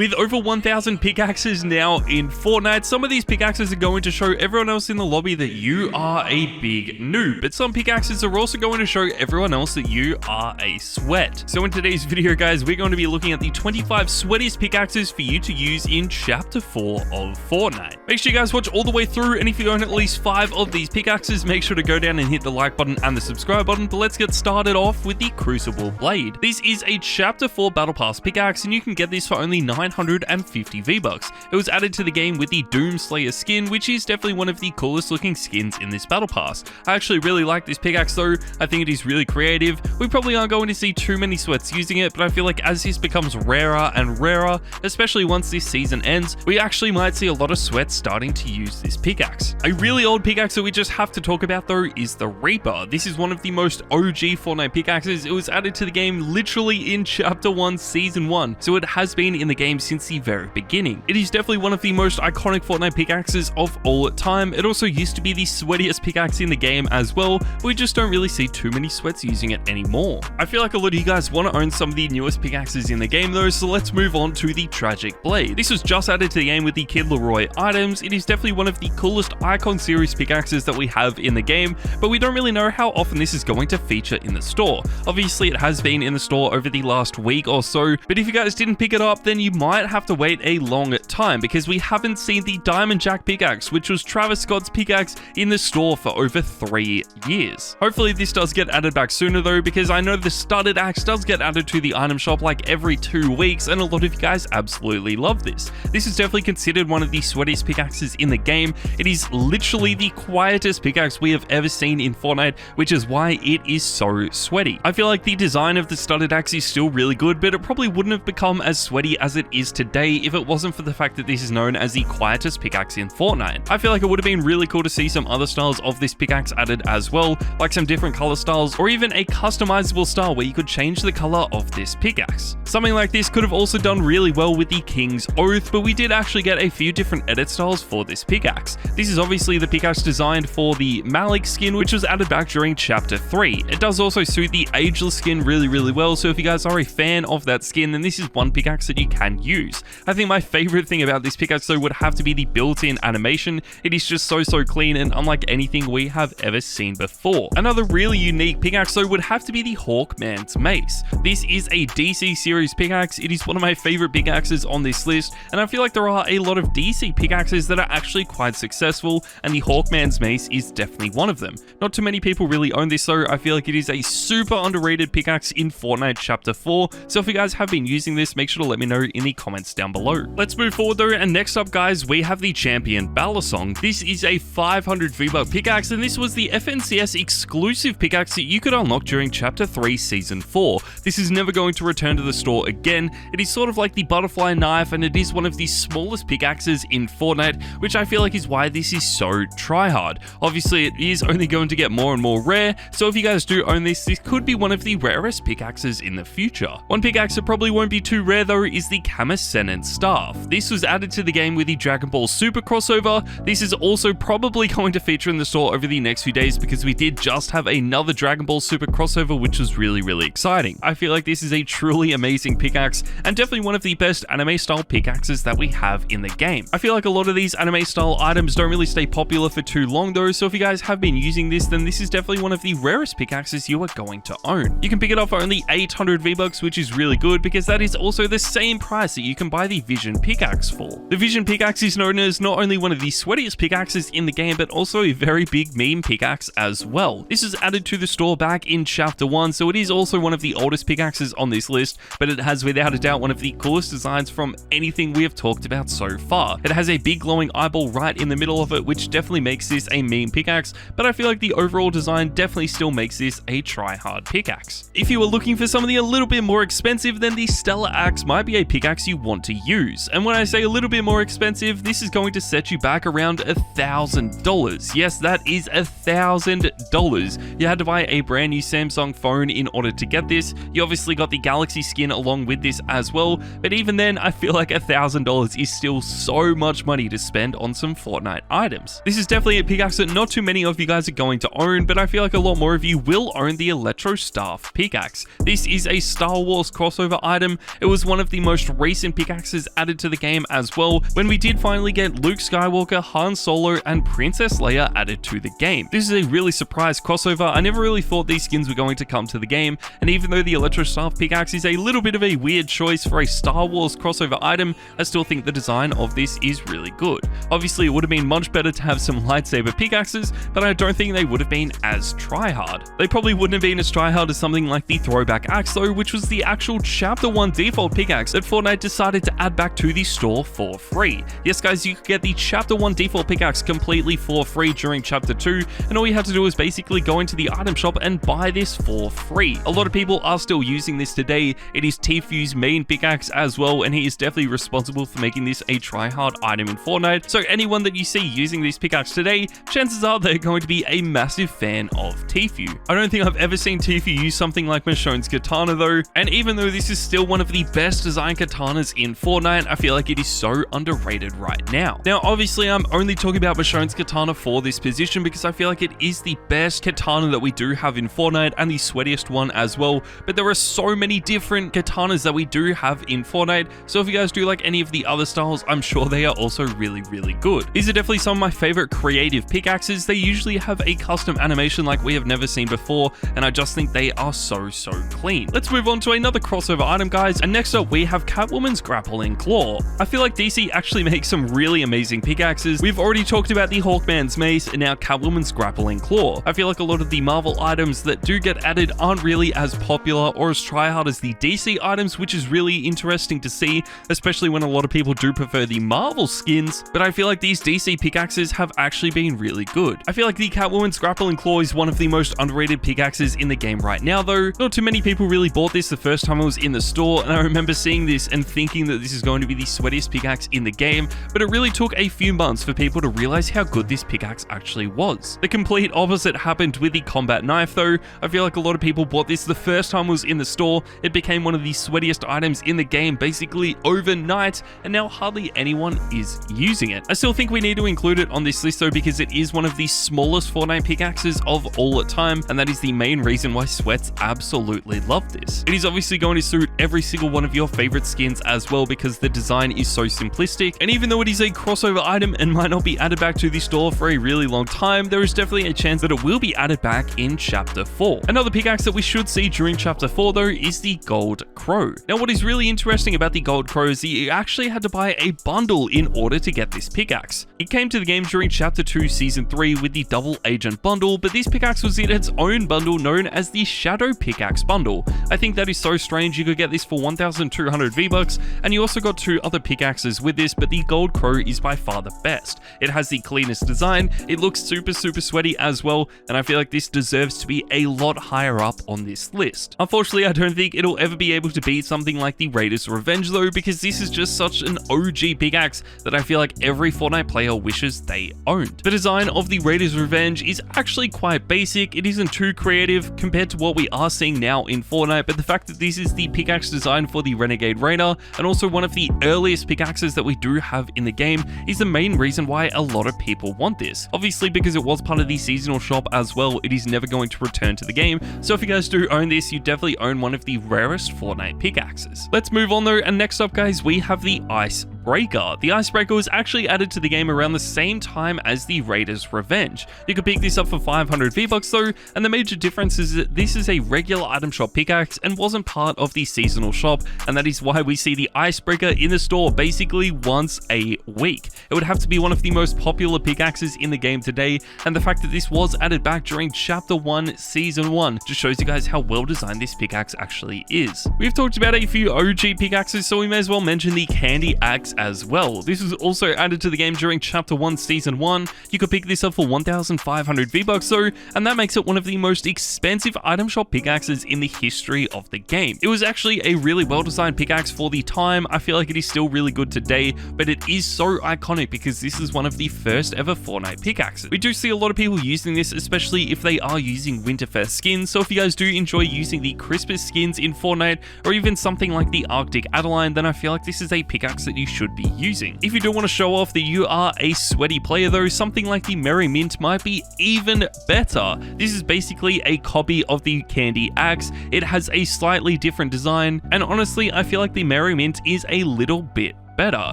With over 1,000 pickaxes now in Fortnite, some of these pickaxes are going to show everyone else in the lobby that you are a big noob, but some pickaxes are also going to show everyone else that you are a sweat. So in today's video, guys, we're going to be looking at the 25 sweatiest pickaxes for you to use in Chapter 4 of Fortnite. Make sure you guys watch all the way through, and if you own at least 5 of these pickaxes, make sure to go down and hit the like button and the subscribe button. But let's get started off with the Crucible Blade. This is a Chapter 4 Battle Pass pickaxe, and you can get this for only 950 V-Bucks. It was added to the game with the Doomslayer skin, which is definitely one of the coolest looking skins in this Battle Pass. I actually really like this pickaxe though. I think it is really creative. We probably aren't going to see too many sweats using it, but I feel like as this becomes rarer and rarer, especially once this season ends, we actually might see a lot of sweats starting to use this pickaxe. A really old pickaxe that we just have to talk about though is the Reaper. This is one of the most OG Fortnite pickaxes. It was added to the game literally in Chapter 1 Season 1, so it has been in the game since the very beginning. It is definitely one of the most iconic Fortnite pickaxes of all time. It also used to be the sweatiest pickaxe in the game as well. We just don't really see too many sweats using it anymore. I feel like a lot of you guys want to own some of the newest pickaxes in the game though, so let's move on to the Tragic Blade. This was just added to the game with the Kid Leroy items. It is definitely one of the coolest Icon series pickaxes that we have in the game, but we don't really know how often this is going to feature in the store. Obviously it has been in the store over the last week or so, but if you guys didn't pick it up, then you might have to wait a long time because we haven't seen the Diamond Jack pickaxe, which was Travis Scott's pickaxe, in the store for over 3 years. Hopefully this does get added back sooner though, because I know the studded axe does get added to the item shop like every 2 weeks, and a lot of you guys absolutely love this. This is definitely considered one of the sweatiest pickaxes in the game. It is literally the quietest pickaxe we have ever seen in Fortnite, which is why it is so sweaty. I feel like the design of the studded axe is still really good, but it probably wouldn't have become as sweaty as it is today if it wasn't for the fact that this is known as the quietest pickaxe in Fortnite. I feel like it would have been really cool to see some other styles of this pickaxe added as well, like some different color styles or even a customizable style where you could change the color of this pickaxe. Something like this could have also done really well with the King's Oath, but we did actually get a few different edit styles for this pickaxe. This is obviously the pickaxe designed for the Malik skin, which was added back during Chapter 3. It does also suit the Ageless skin really well, so if you guys are a fan of that skin, then this is one pickaxe that you can use. I think my favorite thing about this pickaxe though would have to be the built-in animation. It is just so clean and unlike anything we have ever seen before. Another really unique pickaxe though would have to be the Hawkman's Mace. This is a DC series pickaxe. It is one of my favorite pickaxes on this list, and I feel like there are a lot of DC pickaxes that are actually quite successful, and the Hawkman's Mace is definitely one of them. Not too many people really own this though. I feel like it is a super underrated pickaxe in Fortnite Chapter 4, so if you guys have been using this, make sure to let me know in the comments down below. Let's move forward though, and next up guys, we have the Champion Balisong. This is a 500 V-Buck pickaxe, and this was the FNCS exclusive pickaxe that you could unlock during Chapter 3 Season 4. This is never going to return to the store again. It is sort of like the butterfly knife, and it is one of the smallest pickaxes in Fortnite, which I feel like is why this is so tryhard. Obviously it is only going to get more and more rare, so if you guys do own this, this could be one of the rarest pickaxes in the future. One pickaxe that probably won't be too rare though is the Camiscenent Staff. This was added to the game with the Dragon Ball Super crossover. This is also probably going to feature in the store over the next few days because we did just have another Dragon Ball Super crossover, which was really exciting. I feel like this is a truly amazing pickaxe and definitely one of the best anime style pickaxes that we have in the game. I feel like a lot of these anime style items don't really stay popular for too long though, so if you guys have been using this, then this is definitely one of the rarest pickaxes you are going to own. You can pick it up for only 800 V-Bucks, which is really good because that is also the same price that you can buy the Vision Pickaxe for. The Vision Pickaxe is known as not only one of the sweatiest pickaxes in the game, but also a very big meme pickaxe as well. This is added to the store back in Chapter 1, so it is also one of the oldest pickaxes on this list, but it has without a doubt one of the coolest designs from anything we have talked about so far. It has a big glowing eyeball right in the middle of it, which definitely makes this a meme pickaxe, but I feel like the overall design definitely still makes this a try-hard pickaxe. If you are looking for something a little bit more expensive, then the Stellar Axe might be a pickaxe you want to use. And when I say a little bit more expensive, this is going to set you back around $1,000. Yes, that is $1,000. You had to buy a brand new Samsung phone in order to get this. You obviously got the Galaxy skin along with this as well, but even then, I feel like $1,000 is still so much money to spend on some Fortnite items. This is definitely a pickaxe that not too many of you guys are going to own, but I feel like a lot more of you will own the Electro Staff pickaxe. This is a Star Wars crossover item. It was one of the most recent recent pickaxes added to the game as well, when we did finally get Luke Skywalker, Han Solo, and Princess Leia added to the game. This is a really surprise crossover. I never really thought these skins were going to come to the game, and even though the Electro Staff pickaxe is a little bit of a weird choice for a Star Wars crossover item, I still think the design of this is really good. Obviously, it would have been much better to have some lightsaber pickaxes, but I don't think they would have been as tryhard. They probably wouldn't have been as tryhard as something like the throwback axe though, which was the actual Chapter 1 default pickaxe that Fortnite decided to add back to the store for free. Yes guys, you could get the Chapter 1 default pickaxe completely for free during Chapter 2, and all you had to do was basically go into the item shop and buy this for free. A lot of people are still using this today. It is Tfu's main pickaxe as well, and he is definitely responsible for making this a tryhard item in Fortnite. So anyone that you see using this pickaxe today, chances are they're going to be a massive fan of Tfu. I don't think I've ever seen Tfu use something like Michonne's katana though, and even though this is still one of the best designed katanas in Fortnite, I feel like it is so underrated right now. Now obviously I'm only talking about Michonne's katana for this position because I feel like it is the best katana that we do have in Fortnite and the sweatiest one as well, but there are so many different katanas that we do have in Fortnite, so if you guys do like any of the other styles, I'm sure they are also really good. These are definitely some of my favorite creative pickaxes. They usually have a custom animation like we have never seen before, and I just think they are so clean. Let's move on to another crossover item guys, and next up we have Catwoman's grappling claw. I feel like DC actually makes some really amazing pickaxes. We've already talked about the Hawkman's mace and now Catwoman's grappling claw. I feel like a lot of the Marvel items that do get added aren't really as popular or as tryhard as the DC items, which is really interesting to see, especially when a lot of people do prefer the Marvel skins, but I feel like these DC pickaxes have actually been really good. I feel like the Catwoman's grappling claw is one of the most underrated pickaxes in the game right now though. Not too many people really bought this the first time it was in the store, and I remember seeing this and thinking that this is going to be the sweatiest pickaxe in the game, but it really took a few months for people to realize how good this pickaxe actually was. The complete opposite happened with the combat knife though. I feel like a lot of people bought this the first time it was in the store, it became one of the sweatiest items in the game basically overnight, and now hardly anyone is using it. I still think we need to include it on this list though because it is one of the smallest Fortnite pickaxes of all time, and that is the main reason why Sweats absolutely love this. It is obviously going to suit every single one of your favorite skins as well because the design is so simplistic, and even though it is a crossover item and might not be added back to the store for a really long time, there is definitely a chance that it will be added back in Chapter 4. Another pickaxe that we should see during Chapter 4 though is the Gold Crow. Now what is really interesting about the Gold Crow is that you actually had to buy a bundle in order to get this pickaxe. It came to the game during Chapter 2 Season 3 with the Double Agent bundle, but this pickaxe was in its own bundle known as the Shadow Pickaxe bundle. I think that is so strange. You could get this for 1,200 V-Bucks, and you also got two other pickaxes with this, but the Gold Crow is by far the best. It has the cleanest design, it looks super sweaty as well, and I feel like this deserves to be a lot higher up on this list. Unfortunately, I don't think it'll ever be able to beat something like the Raiders Revenge though, because this is just such an OG pickaxe that I feel like every Fortnite player wishes they owned. The design of the Raiders Revenge is actually quite basic. It isn't too creative compared to what we are seeing now in Fortnite, but the fact that this is the pickaxe design for the Renegade Raider and also one of the earliest pickaxes that we do have in the game is the main reason why a lot of people want this. Obviously, because it was part of the seasonal shop as well, it is never going to return to the game, so if you guys do own this, you definitely own one of the rarest Fortnite pickaxes. Let's move on though, and next up guys, we have the Icebreaker. The Icebreaker was actually added to the game around the same time as the Raiders Revenge. You could pick this up for 500 V-Bucks though, and the major difference is that this is a regular item shop pickaxe and wasn't part of the seasonal shop, and that is why we see the Icebreaker in the store basically once a week. It would have to be one of the most popular pickaxes in the game today, and the fact that this was added back during Chapter 1 Season 1 just shows you guys how well designed this pickaxe actually is. We've talked about a few OG pickaxes, so we may as well mention the Candy Axe as well. This was also added to the game during Chapter 1 Season 1. You could pick this up for 1,500 V-Bucks though, and that makes it one of the most expensive item shop pickaxes in the history of the game. It was actually a really well designed pickaxe for the time. I feel like it is still really good today, but it is so iconic because this is one of the first ever Fortnite pickaxes. We do see a lot of people using this, especially if they are using Winterfest skins, so if you guys do enjoy using the Christmas skins in Fortnite, or even something like the Arctic Adeline, then I feel like this is a pickaxe that you should should be using. If you do want to show off that you are a sweaty player though, something like the Merry Mint might be even better. This is basically a copy of the Candy Axe. It has a slightly different design, and honestly, I feel like the Merry Mint is a little bit better.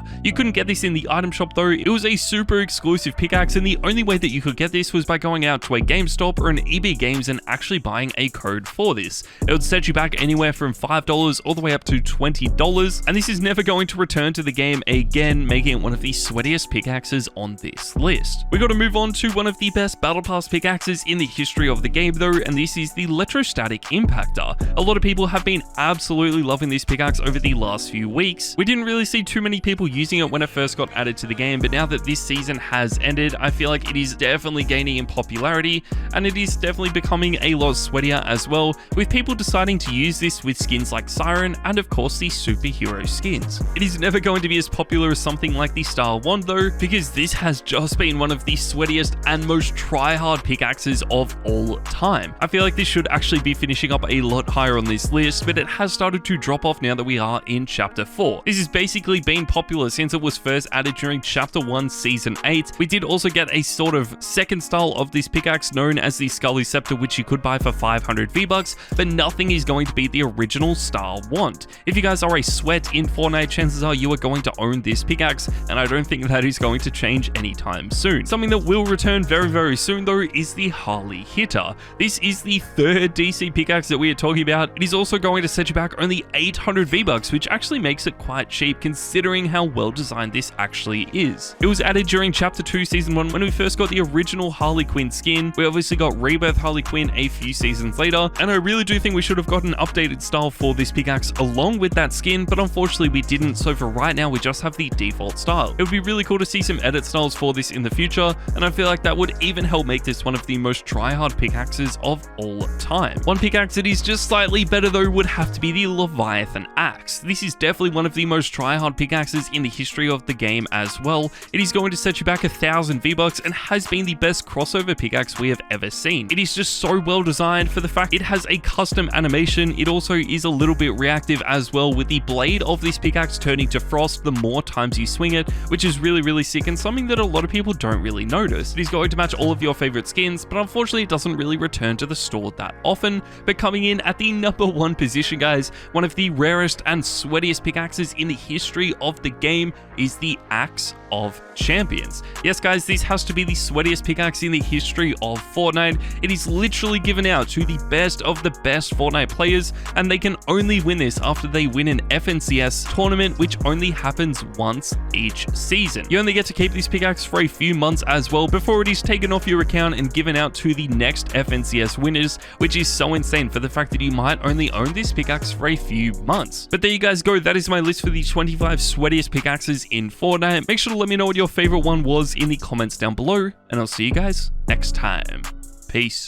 You couldn't get this in the item shop though. It was a super exclusive pickaxe, and the only way that you could get this was by going out to a GameStop or an EB Games and actually buying a code for this. It would set you back anywhere from $5 all the way up to $20, and this is never going to return to the game again, making it one of the sweatiest pickaxes on this list. We got to move on to one of the best Battle Pass pickaxes in the history of the game though, and this is the Electrostatic Impactor. A lot of people have been absolutely loving this pickaxe over the last few weeks. We didn't really see too many people using it when it first got added to the game, but now that this season has ended, I feel like it is definitely gaining in popularity, and it is definitely becoming a lot sweatier as well, with people deciding to use this with skins like Siren and of course the superhero skins. It is never going to be as popular as something like the Star Wand though, because this has just been one of the sweatiest and most try-hard pickaxes of all time. I feel like this should actually be finishing up a lot higher on this list, but it has started to drop off now that we are in Chapter 4. This has basically been popular since it was first added during Chapter 1 Season 8. We did also get a sort of second style of this pickaxe known as the Scully Scepter, which you could buy for 500 V-Bucks, but nothing is going to beat the original Star Wand. If you guys are a sweat in Fortnite, chances are you are going to own this pickaxe, and I don't think that is going to change anytime soon. Something that will return very, very soon though is the Harley Hitter. This is the third DC pickaxe that we are talking about. It is also going to set you back only 800 V-Bucks, which actually makes it quite cheap considering how well designed this actually is. It was added during Chapter 2 Season 1 when we first got the original Harley Quinn skin. We obviously got Rebirth Harley Quinn a few seasons later, and I really do think we should have got an updated style for this pickaxe along with that skin, but unfortunately we didn't, so for right now we just have the default style. It would be really cool to see some edit styles for this in the future, and I feel like that would even help make this one of the most try-hard pickaxes of all time. One pickaxe that is just slightly better though would have to be the Leviathan Axe. This is definitely one of the most try-hard pickaxes in the history of the game as well. It is going to set you back 1,000 V-Bucks and has been the best crossover pickaxe we have ever seen. It is just so well designed for the fact it has a custom animation. It also is a little bit reactive as well, with the blade of this pickaxe turning to frost the more times you swing it, which is really, really sick and something that a lot of people don't really notice. It is going to match all of your favorite skins, but unfortunately it doesn't really return to the store that often. But coming in at the #1 position, guys, one of the rarest and sweatiest pickaxes in the history of the game is the Axe of Champions. Yes guys, this has to be the sweatiest pickaxe in the history of Fortnite. It is literally given out to the best of the best Fortnite players, and they can only win this after they win an FNCS tournament, which only happens once each season. You only get to keep this pickaxe for a few months as well before it is taken off your account and given out to the next FNCS winners, which is so insane for the fact that you might only own this pickaxe for a few months. But there you guys go, that is my list for the 25 sweatiest pickaxes in Fortnite. Make sure to let me know what your favorite one was in the comments down below, and I'll see you guys next time. Peace.